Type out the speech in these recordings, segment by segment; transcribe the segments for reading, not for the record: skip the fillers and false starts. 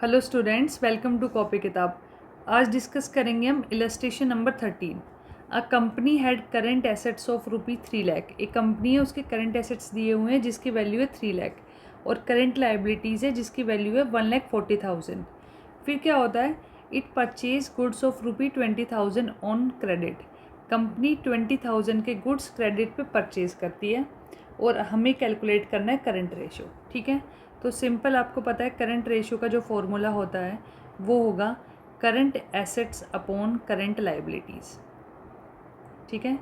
Hello students, welcome to copy किताब। आज discuss करेंगे हम illustration number 13। A company had current assets of ₹3 lakh. एक कंपनी है, उसके करंट एसेट्स दिए हुए हैं जिसकी वैल्यू है 3 लाख और करंट लाइबिलिटीज़ है जिसकी वैल्यू है 1,40,000। फिर क्या होता है, it purchase goods of ₹20,000 on credit. Company 20,000 के गुड्स क्रेडिट पे परचेज करती है और हमें कैलकुलेट करना है करंट रेशो। ठीक है, तो सिंपल आपको पता है करंट रेशो का जो फॉर्मूला होता है वो होगा current assets upon current liabilities. ठीक है,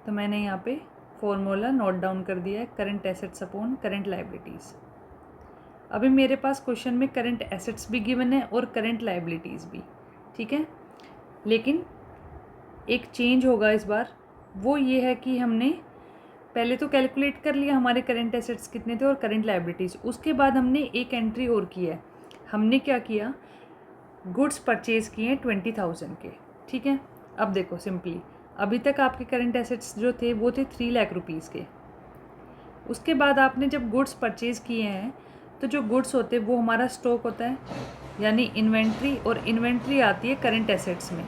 तो मैंने यहाँ पे फॉर्मूला नोट डाउन कर दिया है, current assets upon current liabilities. अभी मेरे पास क्वेश्चन में करंट एसेट्स भी गिवन है और करंट लाइबिलिटीज़ भी। ठीक है, लेकिन एक चेंज होगा इस बार, वो ये है कि हमने पहले तो कैलकुलेट कर लिया हमारे करंट एसेट्स कितने थे और करंट लाइबिलिटीज़। उसके बाद हमने एक एंट्री और की है। हमने क्या किया, गुड्स परचेज़ किए हैं 20,000 के। ठीक है, अब देखो सिंपली, अभी तक आपके करंट एसेट्स जो थे वो थे 3 लाख रुपीज़ के। उसके बाद आपने जब गुड्स परचेज़ किए हैं तो जो गुड्स होते हैं वो हमारा स्टॉक होता है, यानी इन्वेंट्री, और इन्वेंट्री आती है करंट एसेट्स में।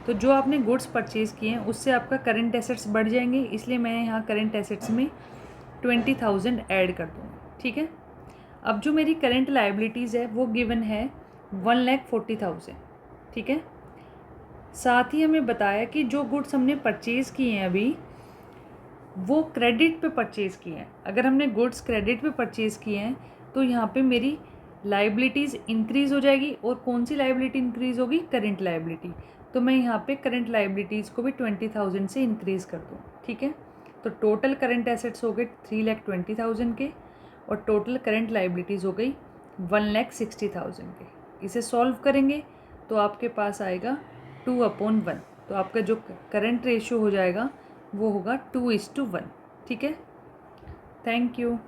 तो जो आपने गुड्स परचेज़ किए हैं उससे आपका करंट एसेट्स बढ़ जाएंगे, इसलिए मैं यहाँ करंट एसेट्स में 20,000 ऐड कर दूँगी। ठीक है, अब जो मेरी करंट लाइबिलिटीज़ है वो गिवन है 1,40,000। ठीक है, साथ ही हमें बताया कि जो गुड्स हमने परचेज़ किए हैं अभी वो क्रेडिट पे परचेज़ किए हैं। अगर हमने गुड्स क्रेडिट पे परचेज़ किए हैं तो यहाँ पे मेरी लाइबिलिटीज़ इंक्रीज़ हो जाएगी, और कौन सी लाइबिलिटी इंक्रीज़ होगी, करंट लाइबिलिटी। तो मैं यहाँ पे करंट लाइबिलिटीज़ को भी 20,000 से इंक्रीज़ कर दूँ। ठीक है, तो टोटल करंट एसेट्स हो गए 3,20,000 के और टोटल करंट लाइबिलिटीज़ हो गई 1,60,000 के। इसे सॉल्व करेंगे तो आपके पास आएगा 2/1। तो आपका जो करंट रेशियो हो जाएगा वो होगा 2:1। ठीक है, थैंक यू।